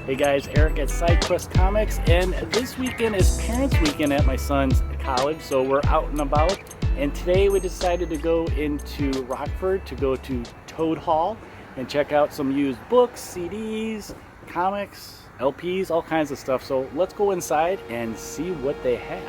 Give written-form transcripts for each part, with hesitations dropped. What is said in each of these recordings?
Hey guys, Eric at SideQuest Comics, and this weekend is Parents Weekend at my son's college, so we're out and about. And today we decided to go into Rockford to go to Toad Hall and check out some used books, CDs, comics, LPs, all kinds of stuff. So let's go inside and see what they have.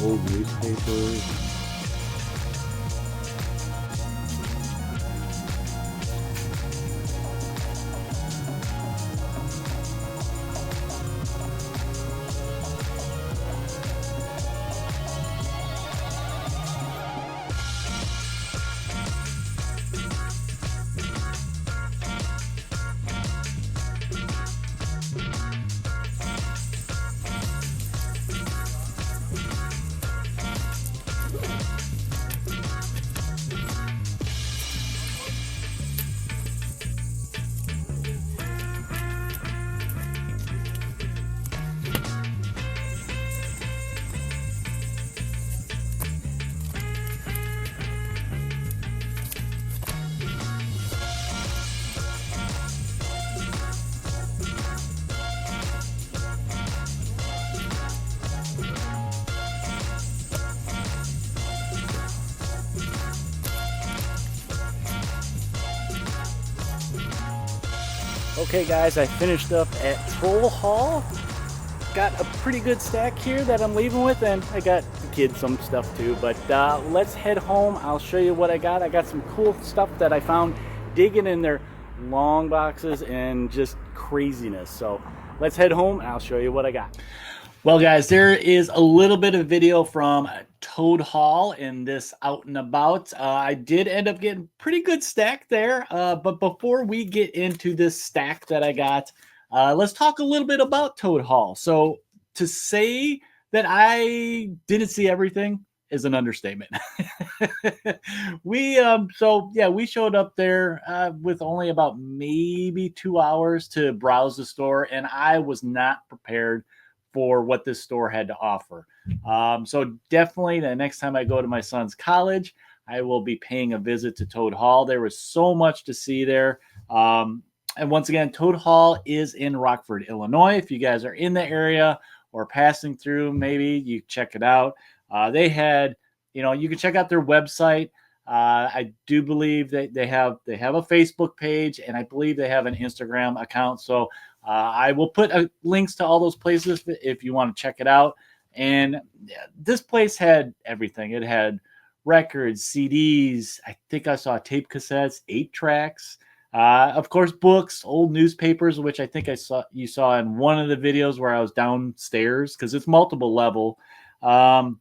Old newspapers. Okay guys, I finished up at Troll Hall. Got a pretty good stack here that I'm leaving with, and I got the kids some stuff too, but let's head home. I'll show you what I got. I got some cool stuff that I found digging in their long boxes and just craziness. So let's head home and I'll show you what I got. Well guys, there is a little bit of video from Toad Hall in this out and about. I did end up getting pretty good stack there, but before we get into this stack that I got, let's talk a little bit about Toad Hall. So to say that I didn't see everything is an understatement. We showed up there with only about maybe 2 hours to browse the store, and I was not prepared for what this store had to offer. So definitely the next time I go to my son's college, I will be paying a visit to Toad Hall. There was so much to see there. And once again, Toad Hall is in Rockford, Illinois. If you guys are in the area or passing through, maybe you check it out. They had, you can check out their website. I do believe that they have a Facebook page, and I believe they have an Instagram account. So I will put links to all those places if you want to check it out. And this place had everything. It had records, CDs. I think I saw tape cassettes, 8 tracks. Of course, books, old newspapers, which I think you saw in one of the videos where I was downstairs because it's multiple level. Um,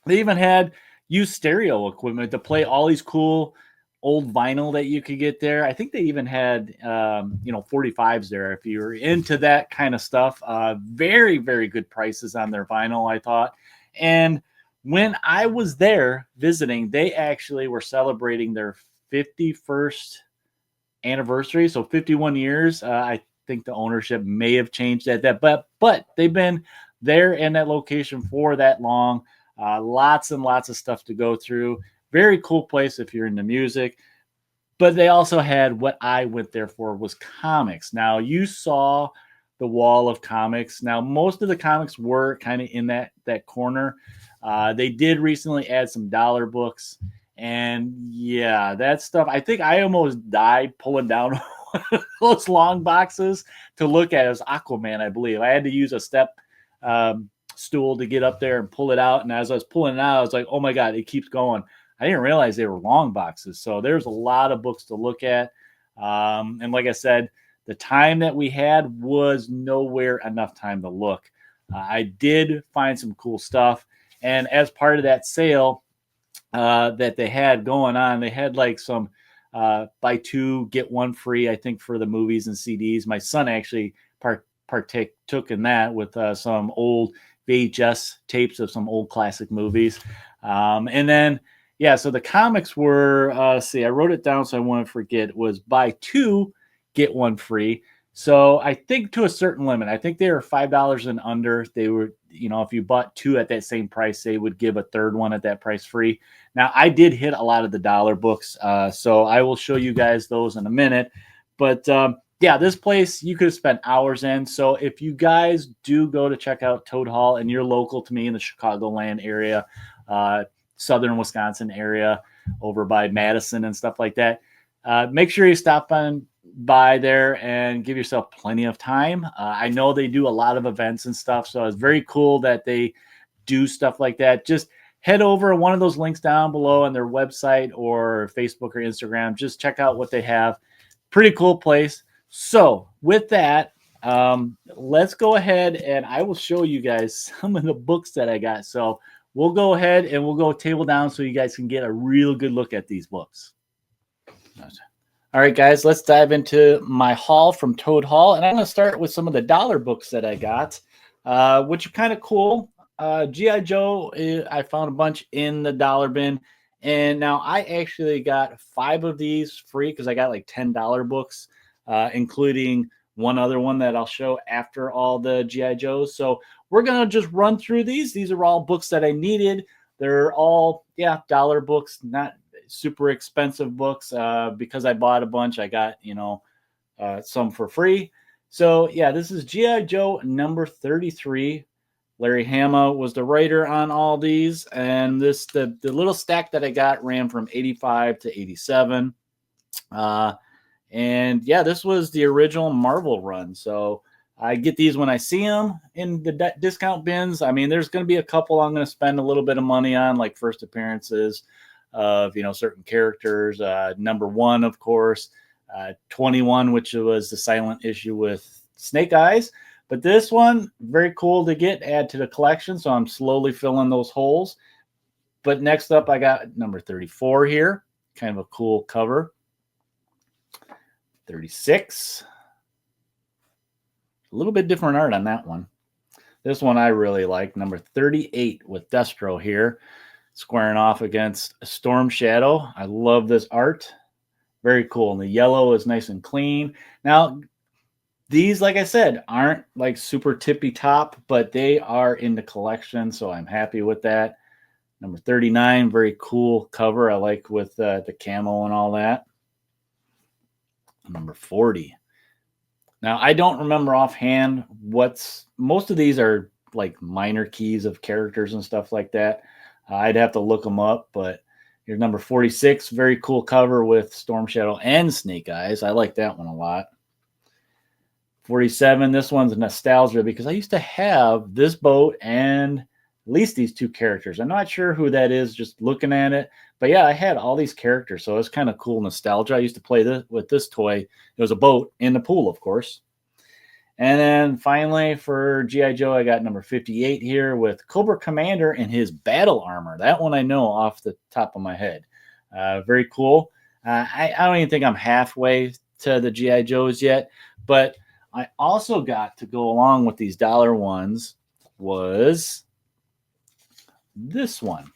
they even had used stereo equipment to play all these cool old vinyl that you could get there. I think they even had 45s there if you were into that kind of stuff. Very, very good prices on their vinyl, I thought. And when I was there visiting, they actually were celebrating their 51st anniversary, so 51 years. I think the ownership may have changed but they've been there in that location for that long. Lots and lots of stuff to go through. Very cool place if you're into music. But they also had what I went there for was comics. Now you saw the wall of comics. Now most of the comics were kind of in that corner. They did recently add some dollar books, and yeah, that stuff. I think I almost died pulling down those long boxes to look at. It was Aquaman, I believe. I had to use a step stool to get up there and pull it out. And as I was pulling it out, I was like, oh my God, it keeps going. I didn't realize they were long boxes. So there's a lot of books to look at. And like I said, the time that we had was nowhere enough time to look. I did find some cool stuff. And as part of that sale that they had going on, they had like some buy two, get one free, I think, for the movies and CDs. My son actually partook in that with some old VHS tapes of some old classic movies. And then, yeah, so the comics were, I wrote it down so I won't forget, it was buy two, get one free. So I think to a certain limit, I think they were $5 and under. They were, if you bought two at that same price, they would give a third one at that price free. Now, I did hit a lot of the dollar books, so I will show you guys those in a minute. But yeah, this place you could have spent hours in. So if you guys do go to check out Toad Hall and you're local to me in the Chicagoland area, southern Wisconsin area, over by Madison and stuff like that, make sure you stop by there and give yourself plenty of time. I know they do a lot of events and stuff, so it's very cool that they do stuff like that. Just head over one of those links down below on their website or Facebook or Instagram. Just check out what they have. Pretty cool place. So with that, let's go ahead and I will show you guys some of the books that I got. So we'll go ahead and we'll go table down so you guys can get a real good look at these books. All right, guys, let's dive into my haul from Toad Hall. And I'm going to start with some of the dollar books that I got, which are kind of cool. G.I. Joe, I found a bunch in the dollar bin. And now I actually got 5 of these free because I got like $10 books, including one other one that I'll show after all the G.I. Joes. So we're going to just run through these. These are all books that I needed. They're all, dollar books, not super expensive books. Because I bought a bunch, I got, some for free. So yeah, this is G.I. Joe number 33. Larry Hama was the writer on all these, and the little stack that I got ran from 85 to 87. And yeah, this was the original Marvel run. So I get these when I see them in the discount bins. I mean, there's going to be a couple I'm going to spend a little bit of money on, like first appearances of, certain characters. Number 1, of course, 21, which was the silent issue with Snake Eyes. But this one, very cool to add to the collection. So I'm slowly filling those holes. But next up, I got number 34 here. Kind of a cool cover. 36. A little bit different art on that one. This one I really like. Number 38 with Destro here, squaring off against Storm Shadow. I love this art. Very cool. And the yellow is nice and clean. Now, these, like I said, aren't like super tippy top, but they are in the collection, so I'm happy with that. Number 39, very cool cover. I like with the camo and all that. Number 40. Now, I don't remember offhand most of these are like minor keys of characters and stuff like that. I'd have to look them up, but here's number 46. Very cool cover with Storm Shadow and Snake Eyes. I like that one a lot. 47, this one's nostalgia because I used to have this boat and least these two characters. I'm not sure who that is just looking at it, but yeah, I had all these characters, so it's kind of cool nostalgia. I used to play this with this toy. It was a boat in the pool, of course. And then finally for G.I. Joe, I got number 58 here with Cobra Commander and his battle armor. That one I know off the top of my head. Very cool. I don't even think I'm halfway to the G.I. Joes yet, but I also got to go along with these dollar ones was this one.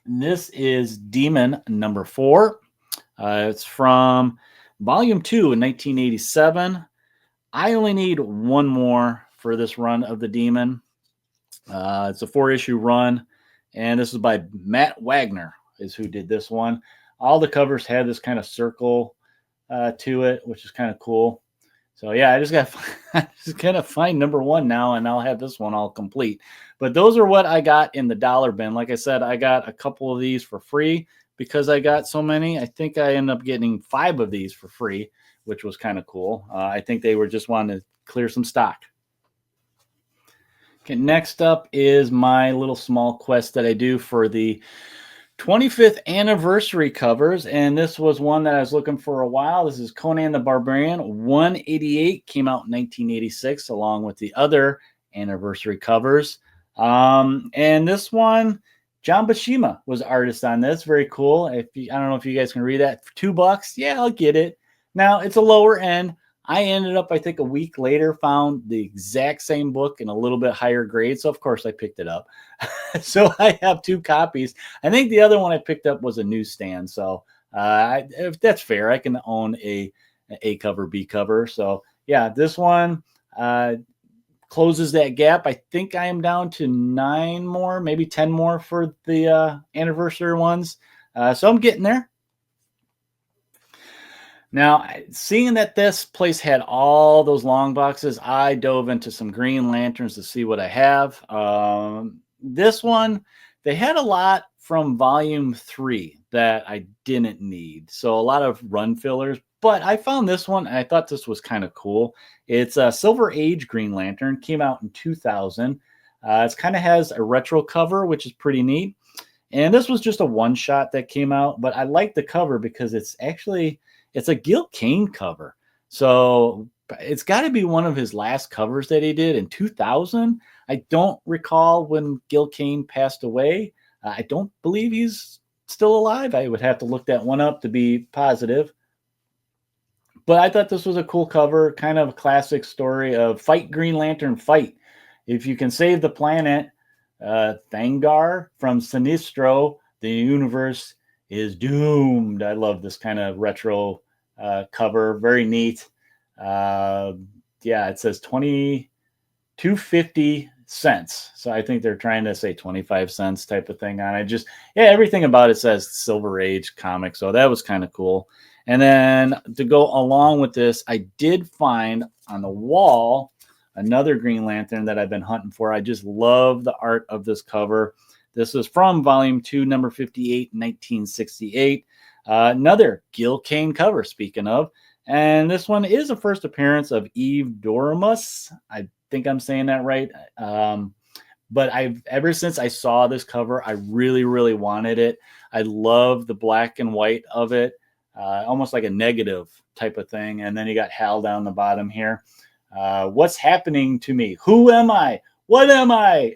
And this is Demon number 4. It's from Volume 2 in 1987. I only need one more for this run of the Demon. It's a 4-issue run, and this is by Matt Wagner is who did this one. All the covers had this kind of circle to it, which is kind of cool. So yeah, I just gotta find number 1 now, and I'll have this one all complete. But those are what I got in the dollar bin. Like I said, I got a couple of these for free because I got so many. I think I ended up getting 5 of these for free, which was kind of cool. I think they were just wanting to clear some stock. Okay, next up is my little small quest that I do for the 25th anniversary covers, and this was one that I was looking for a while. This is Conan the Barbarian 188, came out in 1986 along with the other anniversary covers. And this one, John Buscema was artist on this. Very cool. I don't know if you guys can read that. For $2, yeah, I'll get it. Now it's a lower end. I ended up, I think a week later, found the exact same book in a little bit higher grade. So of course I picked it up. So I have 2 copies. I think the other one I picked up was a newsstand. So if that's fair, I can own a cover, B cover. So yeah, this one closes that gap. I think I am down to 9 more, maybe 10 more for the anniversary ones. So I'm getting there. Now, seeing that this place had all those long boxes, I dove into some Green Lanterns to see what I have. This one, they had a lot from Volume 3 that I didn't need. So a lot of run fillers. But I found this one, and I thought this was kind of cool. It's a Silver Age Green Lantern. Came out in 2000. It kind of has a retro cover, which is pretty neat. And this was just a one-shot that came out. But I like the cover because it's a Gil Kane cover. So it's got to be one of his last covers that he did in 2000. I don't recall when Gil Kane passed away. I don't believe he's still alive. I would have to look that one up to be positive. But I thought this was a cool cover, kind of a classic story of fight Green Lantern, fight. If you can save the planet, Thangar from Sinestro, the universe is doomed. I love this kind of retro cover. Very neat. Yeah, it says 250 cents. So I think they're trying to say 25 cents type of thing on it. Just, yeah, everything about it says Silver Age comic. So that was kind of cool. And then to go along with this, I did find on the wall another Green Lantern that I've been hunting for. I just love the art of this cover. This is from Volume 2, number 58, 1968. Another Gil Kane cover, speaking of. And this one is a first appearance of Eve Doremus. I think I'm saying that right. But ever since I saw this cover, I really, really wanted it. I love the black and white of it. Almost like a negative type of thing. And then you got Hal down the bottom here. What's happening to me? Who am I? What am I?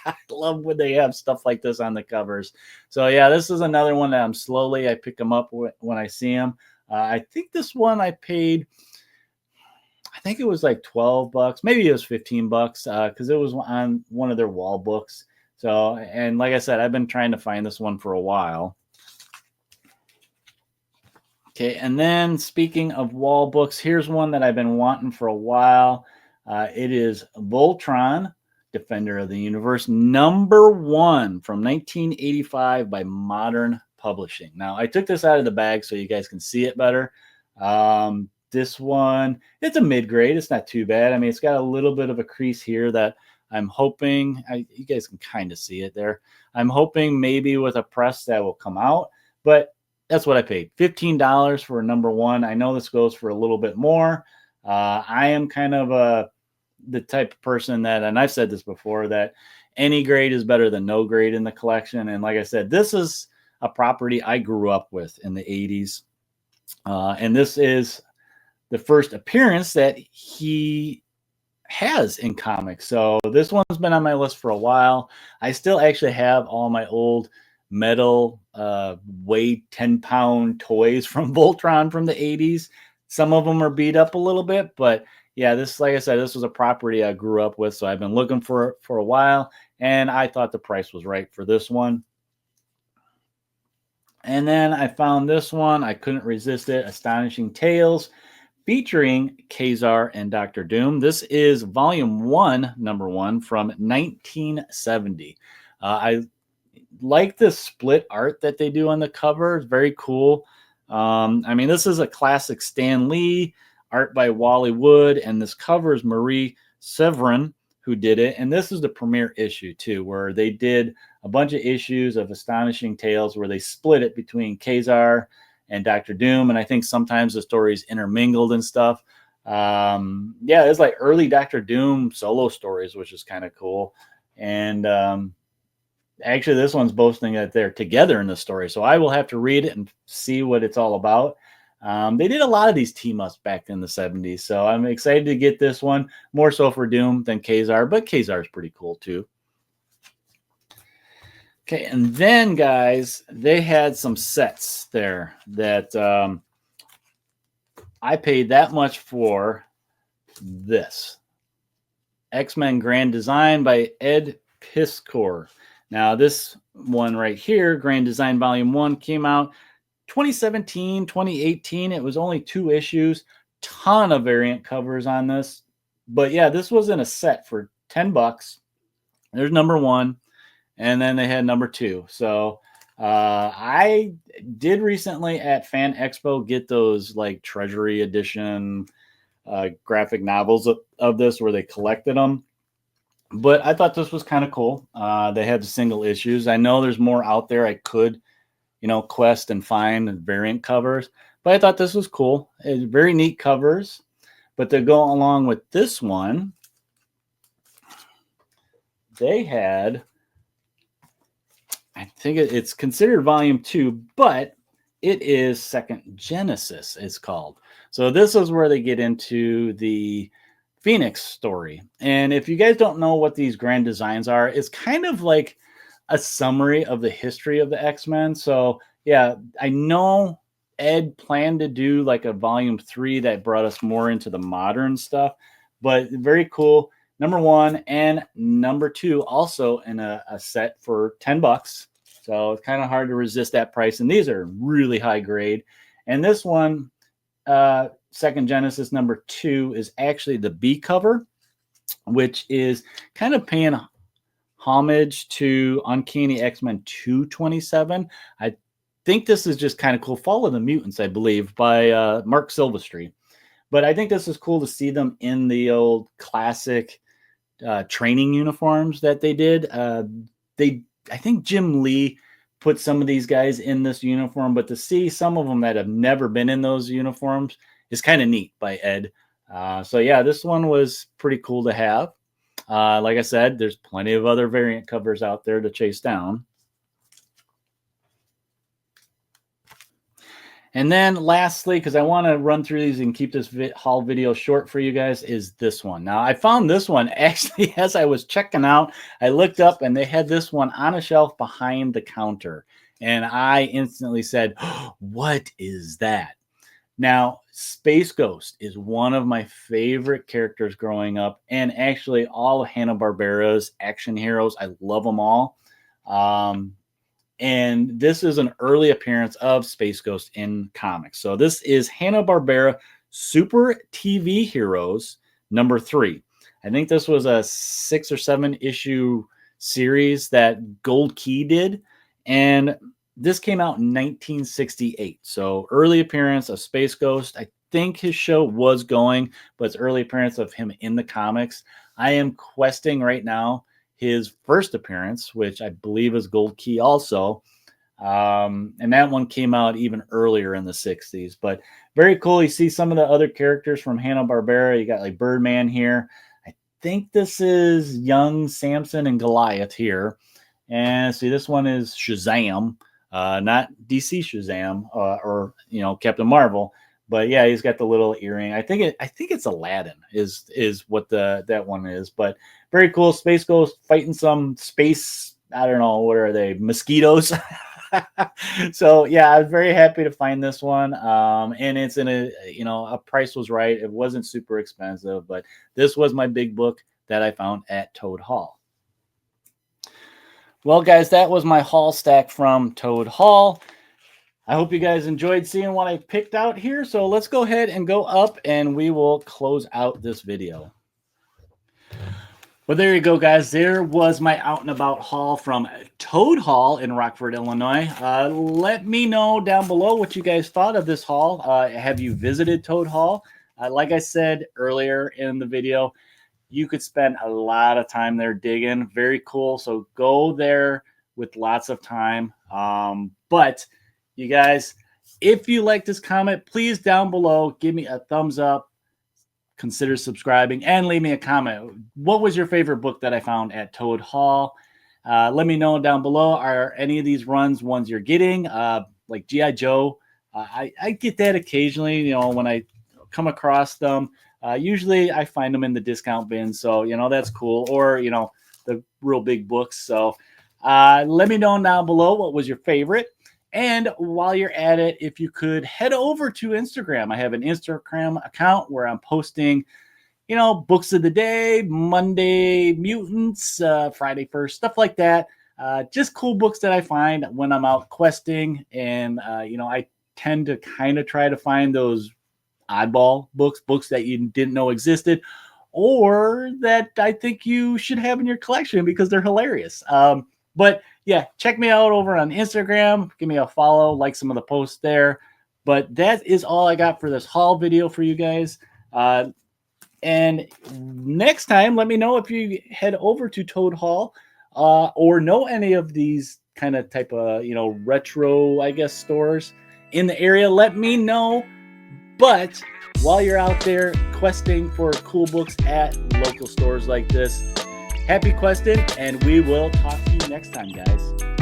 I love when they have stuff like this on the covers. So yeah, this is another one that I pick them up when I see them. I think this one I paid, I think it was like $12, maybe it was $15 because it was on one of their wall books. So, and like I said, I've been trying to find this one for a while. Okay, and then speaking of wall books, here's one that I've been wanting for a while. It is Voltron, Defender of the Universe, number 1 from 1985 by Modern Publishing. Now, I took this out of the bag so you guys can see it better. This one, it's a mid-grade. It's not too bad. I mean, it's got a little bit of a crease here that I'm hoping, you guys can kind of see it there. I'm hoping maybe with a press that will come out, but that's what I paid. $15 for a number 1. I know this goes for a little bit more. I am kind of the type of person that, and I've said this before, that any grade is better than no grade in the collection. And like I said, this is a property I grew up with in the 80s. And this is the first appearance that he has in comics. So this one's been on my list for a while. I still actually have all my old metal weigh 10-pound toys from Voltron from the 80s. Some of them are beat up a little bit, but yeah, this, like I said, this was a property I grew up with, so I've been looking for a while, and I thought the price was right for this one. And then I found this one. I couldn't resist it. Astonishing Tales, featuring Kazar and Dr. Doom. This is volume 1, number 1 from 1970. I like the split art that they do on the cover. It's very cool. I mean, this is a classic Stan Lee, art by Wally Wood, and this cover is Marie Severin who did it. And this is the premiere issue too, where they did a bunch of issues of Astonishing Tales where they split it between Kazar and Dr. Doom, and I think sometimes the stories intermingled and stuff. Yeah, it's like early Dr. Doom solo stories, which is kind of cool. And actually, this one's boasting that they're together in the story, so I will have to read it and see what it's all about. They did a lot of these team-ups back in the 70s, so I'm excited to get this one, more so for Doom than Kazar, but Kazar is pretty cool too. Okay, and then, guys, they had some sets there that I paid that much for. This X-Men Grand Design by Ed Piskor. Now, this one right here, Grand Design Volume 1, came out 2017, 2018. It was only 2 issues. Ton of variant covers on this. But yeah, this was in a set for $10. There's number 1. And then they had number 2. So I did recently at Fan Expo get those like Treasury Edition graphic novels of this where they collected them. But I thought this was kind of cool. They had the single issues. I know there's more out there I could, quest and find variant covers. But I thought this was cool. It's very neat covers. But to go along with this one, they had, I think it's considered volume 2, but it is Second Genesis, it's called. So this is where they get into the Phoenix story. And if you guys don't know what these grand designs are, it's kind of like a summary of the history of the X-Men. So yeah, I know Ed planned to do like a volume 3 that brought us more into the modern stuff, but very cool. Number 1 and number 2 also in a set for $10. So it's kind of hard to resist that price. And these are really high grade. And this one, Second Genesis number 2, is actually the B cover, which is kind of paying homage to Uncanny X-Men 227. I think this is just kind of cool. Fall of the Mutants, I believe, by Mark Silvestri. But I think this is cool to see them in the old classic training uniforms that they did. I think Jim Lee put some of these guys in this uniform, but to see some of them that have never been in those uniforms is kind of neat by Ed. So yeah, this one was pretty cool to have. Like I said, there's plenty of other variant covers out there to chase down. And then lastly, because I want to run through these and keep this haul video short for you guys, is this one. Now, I found this one actually as I was checking out. I looked up and they had this one on a shelf behind the counter. And I instantly said, oh, what is that? Now, Space Ghost is one of my favorite characters growing up. And actually all of Hanna-Barbera's action heroes, I love them all. And this is an early appearance of Space Ghost in comics. So this is Hanna-Barbera Super TV Heroes number 3. I think this was a 6 or 7 issue series that Gold Key did. And this came out in 1968. So early appearance of Space Ghost. I think his show was going, but it's early appearance of him in the comics. I am questing right now his first appearance, which I believe is Gold Key also. And that one came out even earlier in the 60s. But very cool. You see some of the other characters from Hanna-Barbera. You got like Birdman here. I think this is young Samson and Goliath here. And see, this one is Shazam, not DC Shazam or Captain Marvel. But yeah, he's got the little earring. I think it's Aladdin is what that one is. But very cool. Space Ghost fighting some space. I don't know, what are they? Mosquitoes. So yeah, I was very happy to find this one. And it's in a price was right. It wasn't super expensive, but this was my big book that I found at Toad Hall. Well, guys, that was my haul stack from Toad Hall. I hope you guys enjoyed seeing what I picked out here. So let's go ahead and go up and we will close out this video. Well, there you go, guys. There was my out and about haul from Toad Hall in Rockford, Illinois. Let me know down below what you guys thought of this haul. Have you visited Toad Hall? Like I said earlier in the video, you could spend a lot of time there digging. Very cool. So go there with lots of time. But you guys, if you like this comment, please down below, give me a thumbs up. Consider subscribing and leave me a comment. What was your favorite book that I found at Toad Hall? Let me know down below. Are any of these runs ones you're getting? Like G.I. Joe. I get that occasionally, when I come across them. Usually I find them in the discount bin. So, that's cool. Or, the real big books. So let me know down below what was your favorite. And while you're at it, if you could head over to Instagram. I have an Instagram account where I'm posting, books of the day, Monday mutants, Friday first, stuff like that. Just cool books that I find when I'm out questing. And, I tend to kind of try to find those oddball books that you didn't know existed or that I think you should have in your collection because they're hilarious. But yeah, check me out over on Instagram. Give me a follow, like some of the posts there. But that is all I got for this haul video for you guys. And next time, let me know if you head over to Toad Hall or know any of these kind of type of, retro, I guess, stores in the area. Let me know. But while you're out there questing for cool books at local stores like this, happy questing, and we will talk to you next time, guys.